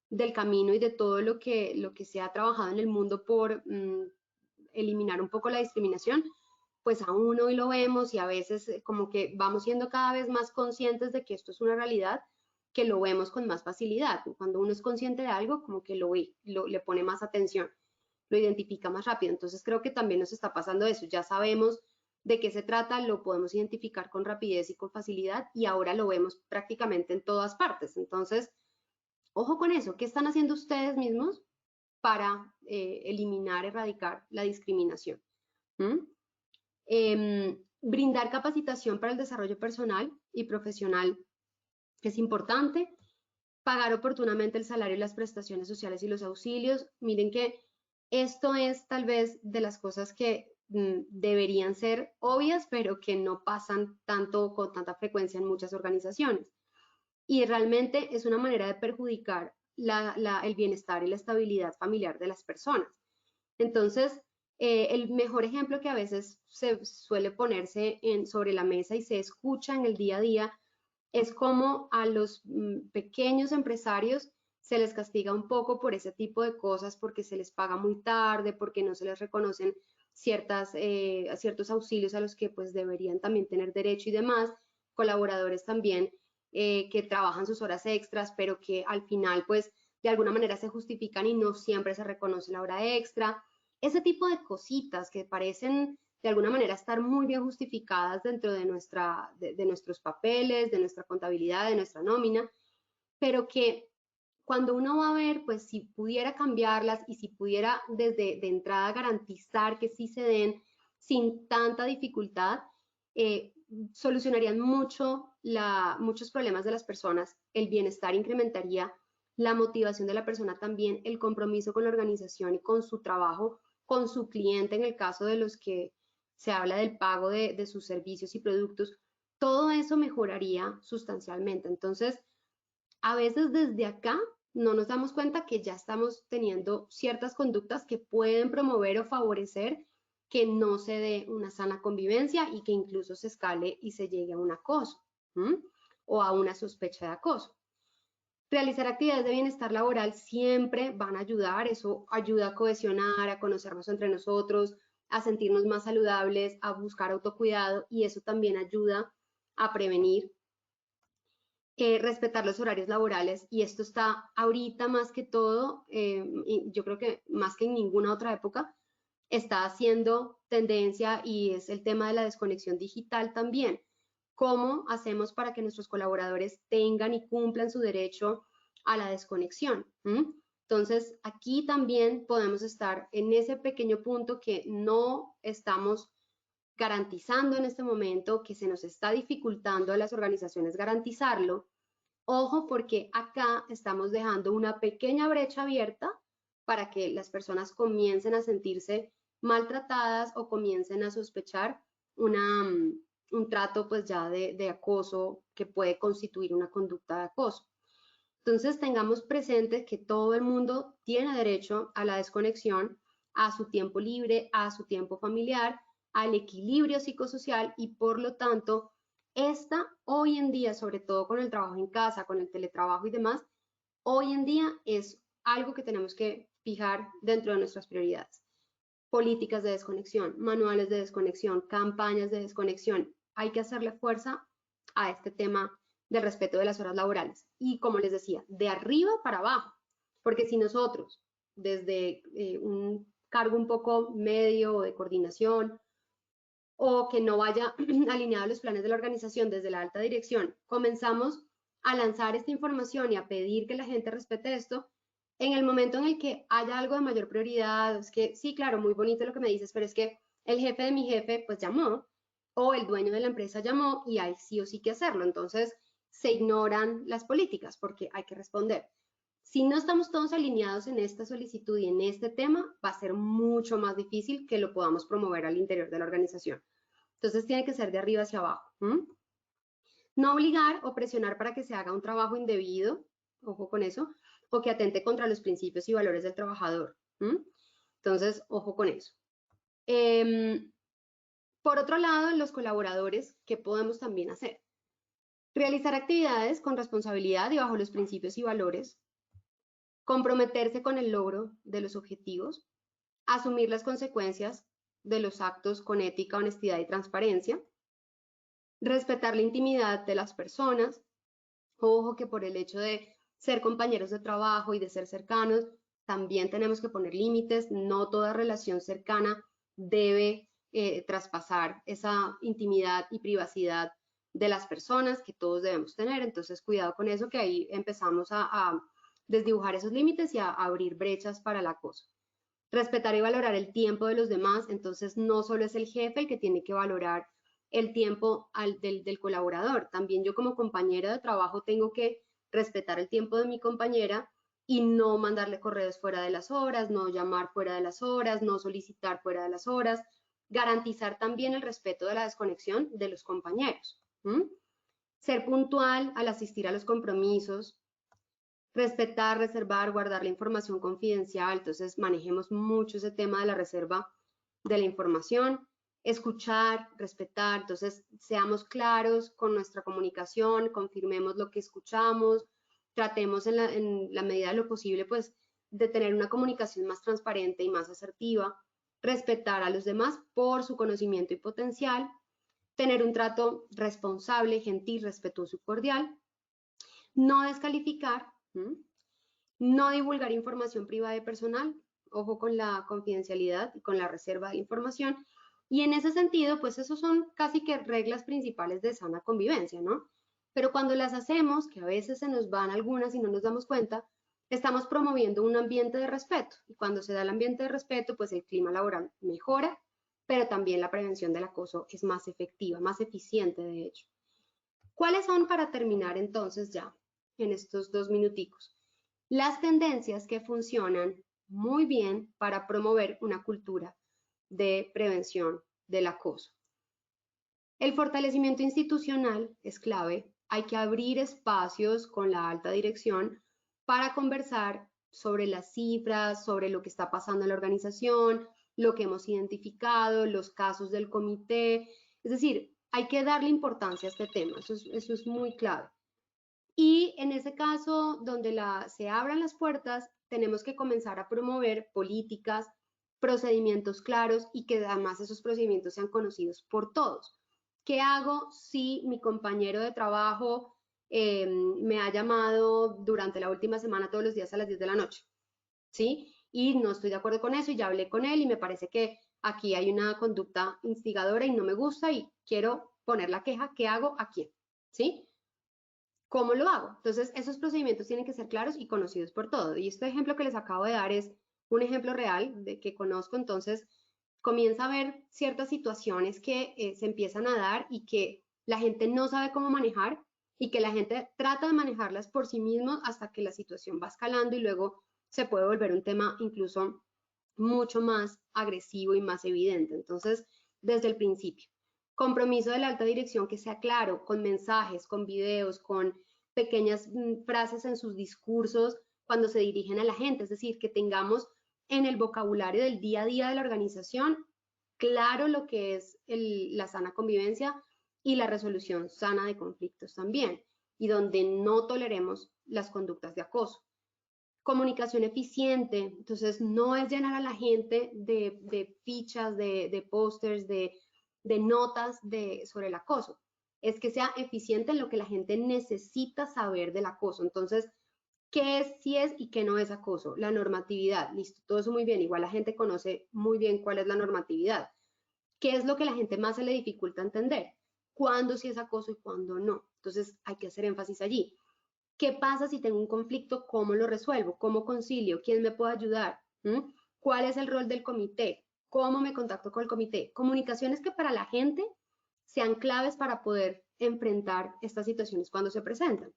del camino y de todo lo que se ha trabajado en el mundo por eliminar un poco la discriminación, pues aún hoy lo vemos y a veces como que vamos siendo cada vez más conscientes de que esto es una realidad, que lo vemos con más facilidad. Cuando uno es consciente de algo, como que le pone más atención, lo identifica más rápido. Entonces creo que también nos está pasando eso. Ya sabemos de qué se trata, lo podemos identificar con rapidez y con facilidad y ahora lo vemos prácticamente en todas partes. Entonces, ojo con eso. ¿Qué están haciendo ustedes mismos para eliminar, erradicar la discriminación? Brindar capacitación para el desarrollo personal y profesional es importante. Pagar oportunamente el salario y las prestaciones sociales y los auxilios. Miren que esto es tal vez de las cosas que deberían ser obvias, pero que no pasan tanto con tanta frecuencia en muchas organizaciones. Y realmente es una manera de perjudicar el bienestar y la estabilidad familiar de las personas. Entonces, el mejor ejemplo que a veces se suele ponerse sobre la mesa y se escucha en el día a día es como a los pequeños empresarios se les castiga un poco por ese tipo de cosas, porque se les paga muy tarde, porque no se les reconocen ciertos auxilios a los que pues deberían también tener derecho y demás, colaboradores también que trabajan sus horas extras, pero que al final pues de alguna manera se justifican y no siempre se reconoce la hora extra. Ese tipo de cositas que parecen de alguna manera estar muy bien justificadas dentro de nuestros papeles, de nuestra contabilidad, de nuestra nómina, pero que cuando uno va a ver, pues si pudiera cambiarlas y si pudiera desde de entrada garantizar que sí se den sin tanta dificultad, solucionarían muchos problemas de las personas, el bienestar incrementaría, la motivación de la persona también, el compromiso con la organización y con su trabajo, con su cliente en el caso de los que se habla del pago de sus servicios y productos, todo eso mejoraría sustancialmente. Entonces, a veces desde acá no nos damos cuenta que ya estamos teniendo ciertas conductas que pueden promover o favorecer que no se dé una sana convivencia y que incluso se escale y se llegue a un acoso, o a una sospecha de acoso. Realizar actividades de bienestar laboral siempre van a ayudar, eso ayuda a cohesionar, a conocernos entre nosotros, a sentirnos más saludables, a buscar autocuidado y eso también ayuda a prevenir. Respetar los horarios laborales y esto está ahorita más que todo, yo creo que más que en ninguna otra época, está haciendo tendencia y es el tema de la desconexión digital también. ¿Cómo hacemos para que nuestros colaboradores tengan y cumplan su derecho a la desconexión? Entonces, aquí también podemos estar en ese pequeño punto que no estamos garantizando en este momento, que se nos está dificultando a las organizaciones garantizarlo. Ojo, porque acá estamos dejando una pequeña brecha abierta para que las personas comiencen a sentirse maltratadas o comiencen a sospechar un trato pues ya de acoso que puede constituir una conducta de acoso. Entonces tengamos presente que todo el mundo tiene derecho a la desconexión, a su tiempo libre, a su tiempo familiar, al equilibrio psicosocial y por lo tanto esta hoy en día, sobre todo con el trabajo en casa, con el teletrabajo y demás, hoy en día es algo que tenemos que fijar dentro de nuestras prioridades. Políticas de desconexión, manuales de desconexión, campañas de desconexión. Hay que hacerle fuerza a este tema del respeto de las horas laborales. Y como les decía, de arriba para abajo, porque si nosotros, desde un cargo un poco medio o de coordinación, o que no vaya alineado a los planes de la organización desde la alta dirección, comenzamos a lanzar esta información y a pedir que la gente respete esto, en el momento en el que haya algo de mayor prioridad, es que sí, claro, muy bonito lo que me dices, pero es que el jefe de mi jefe pues llamó, o el dueño de la empresa llamó y hay sí o sí que hacerlo, entonces se ignoran las políticas porque hay que responder. Si no estamos todos alineados en esta solicitud y en este tema, va a ser mucho más difícil que lo podamos promover al interior de la organización. Entonces tiene que ser de arriba hacia abajo. No obligar o presionar para que se haga un trabajo indebido, ojo con eso, o que atente contra los principios y valores del trabajador. Entonces, ojo con eso. Por otro lado, los colaboradores, ¿qué podemos también hacer? Realizar actividades con responsabilidad y bajo los principios y valores, comprometerse con el logro de los objetivos, asumir las consecuencias de los actos con ética, honestidad y transparencia, respetar la intimidad de las personas. Ojo que por el hecho de ser compañeros de trabajo y de ser cercanos, también tenemos que poner límites. No toda relación cercana debe traspasar esa intimidad y privacidad de las personas que todos debemos tener. Entonces, cuidado con eso, que ahí empezamos a desdibujar esos límites y a abrir brechas para el acoso. Respetar y valorar el tiempo de los demás. Entonces, no solo es el jefe el que tiene que valorar el tiempo del colaborador. También yo como compañera de trabajo tengo que respetar el tiempo de mi compañera y no mandarle correos fuera de las horas, no llamar fuera de las horas, no solicitar fuera de las horas. Garantizar también el respeto de la desconexión de los compañeros. Ser puntual al asistir a los compromisos. Respetar, reservar, guardar la información confidencial. Entonces manejemos mucho ese tema de la reserva de la información. Escuchar, respetar, entonces seamos claros con nuestra comunicación, confirmemos lo que escuchamos, tratemos en la medida de lo posible pues de tener una comunicación más transparente y más asertiva, respetar a los demás por su conocimiento y potencial, tener un trato responsable, gentil, respetuoso y cordial, no descalificar, no divulgar información privada y personal, ojo con la confidencialidad y con la reserva de información. Y en ese sentido, pues esos son casi que reglas principales de sana convivencia, ¿no? Pero cuando las hacemos, que a veces se nos van algunas y no nos damos cuenta, estamos promoviendo un ambiente de respeto. Y cuando se da el ambiente de respeto, pues el clima laboral mejora, pero también la prevención del acoso es más efectiva, más eficiente de hecho. ¿Cuáles son, para terminar entonces ya en estos 2 minuticos, las tendencias que funcionan muy bien para promover una cultura de prevención del acoso? El fortalecimiento institucional es clave. Hay que abrir espacios con la alta dirección para conversar sobre las cifras, sobre lo que está pasando en la organización, lo que hemos identificado, los casos del comité. Es decir, hay que darle importancia a este tema, eso es muy clave. Y en ese caso, donde se abran las puertas, tenemos que comenzar a promover políticas, procedimientos claros y que además esos procedimientos sean conocidos por todos. ¿Qué hago si mi compañero de trabajo me ha llamado durante la última semana todos los días a las 10 de la noche? ¿Sí? Y no estoy de acuerdo con eso y ya hablé con él y me parece que aquí hay una conducta instigadora y no me gusta y quiero poner la queja. ¿Qué hago? ¿A quién? ¿Sí? ¿Cómo lo hago? Entonces, esos procedimientos tienen que ser claros y conocidos por todos. Y este ejemplo que les acabo de dar es un ejemplo real de que conozco. Entonces, comienza a ver ciertas situaciones que se empiezan a dar y que la gente no sabe cómo manejar y que la gente trata de manejarlas por sí mismo hasta que la situación va escalando y luego se puede volver un tema incluso mucho más agresivo y más evidente. Entonces, desde el principio, compromiso de la alta dirección que sea claro, con mensajes, con videos, con pequeñas frases en sus discursos cuando se dirigen a la gente, es decir, que tengamos en el vocabulario del día a día de la organización claro lo que es la sana convivencia y la resolución sana de conflictos también, y donde no toleremos las conductas de acoso. Comunicación eficiente, entonces no es llenar a la gente de fichas, de pósters, de notas sobre el acoso, es que sea eficiente en lo que la gente necesita saber del acoso. Entonces, ¿qué es, sí es y qué no es acoso? La normatividad, listo, todo eso muy bien, igual la gente conoce muy bien cuál es la normatividad. ¿Qué es lo que a la gente más se le dificulta entender? ¿Cuándo sí es acoso y cuándo no? Entonces, hay que hacer énfasis allí. ¿Qué pasa si tengo un conflicto? ¿Cómo lo resuelvo? ¿Cómo concilio? ¿Quién me puede ayudar? ¿Cuál es el rol del comité? ¿Cómo me contacto con el comité? Comunicaciones que para la gente sean claves para poder enfrentar estas situaciones cuando se presentan.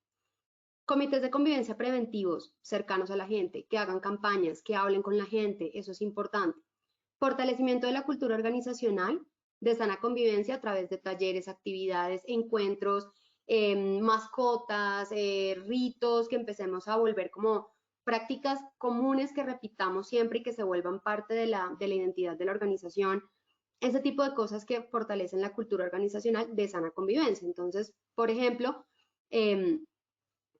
Comités de convivencia preventivos cercanos a la gente, que hagan campañas, que hablen con la gente, eso es importante. Fortalecimiento de la cultura organizacional de sana convivencia a través de talleres, actividades, encuentros, mascotas, ritos, que empecemos a volver como prácticas comunes que repitamos siempre y que se vuelvan parte de la identidad de la organización. Ese tipo de cosas que fortalecen la cultura organizacional de sana convivencia. Entonces, por ejemplo,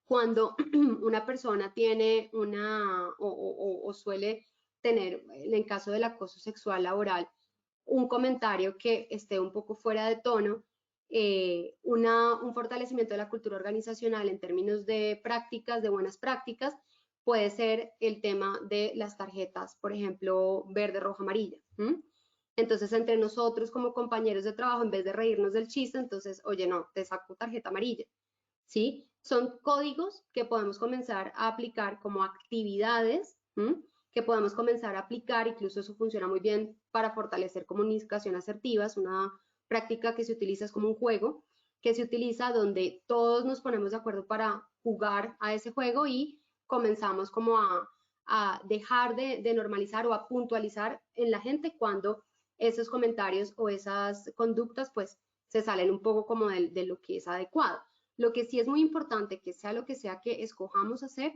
cuando una persona tiene o suele tener, en caso del acoso sexual laboral, un comentario que esté un poco fuera de tono, un fortalecimiento de la cultura organizacional en términos de prácticas, de buenas prácticas, puede ser el tema de las tarjetas, por ejemplo, verde, roja, amarilla. Entonces, entre nosotros como compañeros de trabajo, en vez de reírnos del chiste, entonces, oye, no, te saco tarjeta amarilla. ¿Sí? Son códigos que podemos comenzar a aplicar como actividades, que podemos comenzar a aplicar, incluso eso funciona muy bien para fortalecer comunicación asertiva, es una práctica que se utiliza, es como un juego, que se utiliza donde todos nos ponemos de acuerdo para jugar a ese juego y comenzamos como a dejar de normalizar o a puntualizar en la gente cuando esos comentarios o esas conductas pues se salen un poco como de lo que es adecuado. Lo que sí es muy importante, que sea lo que sea que escojamos hacer,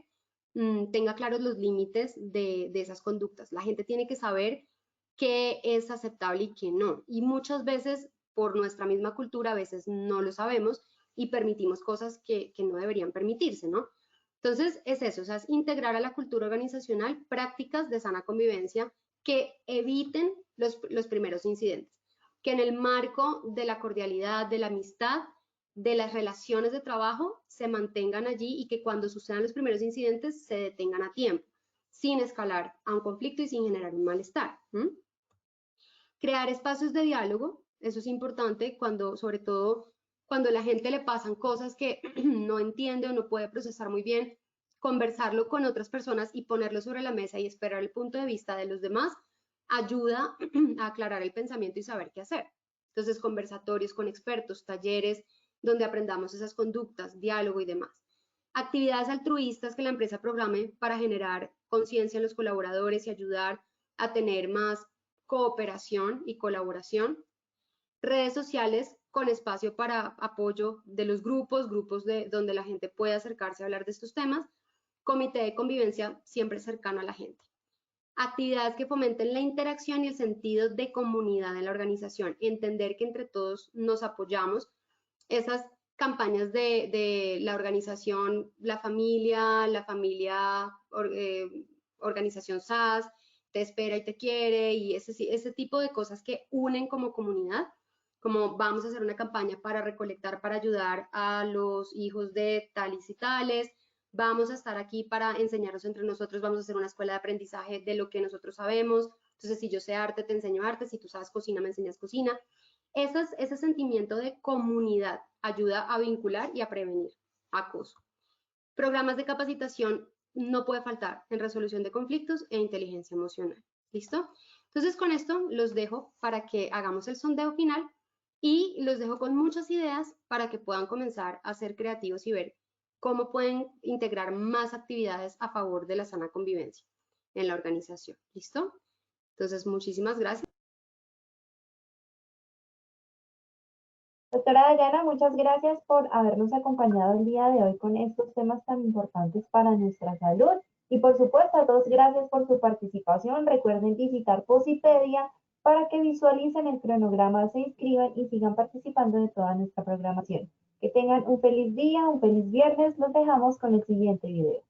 tenga claros los límites de esas conductas. La gente tiene que saber qué es aceptable y qué no. Y muchas veces, por nuestra misma cultura, a veces no lo sabemos y permitimos cosas que no deberían permitirse, ¿no? Entonces, es eso, o sea, es integrar a la cultura organizacional prácticas de sana convivencia que eviten los primeros incidentes, que en el marco de la cordialidad, de la amistad, de las relaciones de trabajo se mantengan allí y que cuando sucedan los primeros incidentes se detengan a tiempo, sin escalar a un conflicto y sin generar un malestar. Crear espacios de diálogo, eso es importante cuando, sobre todo cuando a la gente le pasan cosas que no entiende o no puede procesar muy bien, conversarlo con otras personas y ponerlo sobre la mesa y esperar el punto de vista de los demás ayuda a aclarar el pensamiento y saber qué hacer. Entonces, conversatorios con expertos, talleres donde aprendamos esas conductas, diálogo y demás. Actividades altruistas que la empresa programe para generar conciencia en los colaboradores y ayudar a tener más cooperación y colaboración. Redes sociales con espacio para apoyo de los grupos donde la gente puede acercarse a hablar de estos temas. Comité de convivencia siempre cercano a la gente. Actividades que fomenten la interacción y el sentido de comunidad en la organización. Entender que entre todos nos apoyamos. Esas campañas de la organización, la familia organización SAS, te espera y te quiere, y ese tipo de cosas que unen como comunidad, como vamos a hacer una campaña para recolectar, para ayudar a los hijos de tales y tales, vamos a estar aquí para enseñarnos entre nosotros, vamos a hacer una escuela de aprendizaje de lo que nosotros sabemos, entonces si yo sé arte, te enseño arte, si tú sabes cocina, me enseñas cocina. Ese sentimiento de comunidad ayuda a vincular y a prevenir acoso. Programas de capacitación no puede faltar en resolución de conflictos e inteligencia emocional. ¿Listo? Entonces con esto los dejo para que hagamos el sondeo final y los dejo con muchas ideas para que puedan comenzar a ser creativos y ver cómo pueden integrar más actividades a favor de la sana convivencia en la organización. ¿Listo? Entonces, muchísimas gracias. Doctora Dayana, muchas gracias por habernos acompañado el día de hoy con estos temas tan importantes para nuestra salud. Y por supuesto, a todos gracias por su participación. Recuerden visitar Posipedia para que visualicen el cronograma, se inscriban y sigan participando de toda nuestra programación. Que tengan un feliz día, un feliz viernes. Los dejamos con el siguiente video.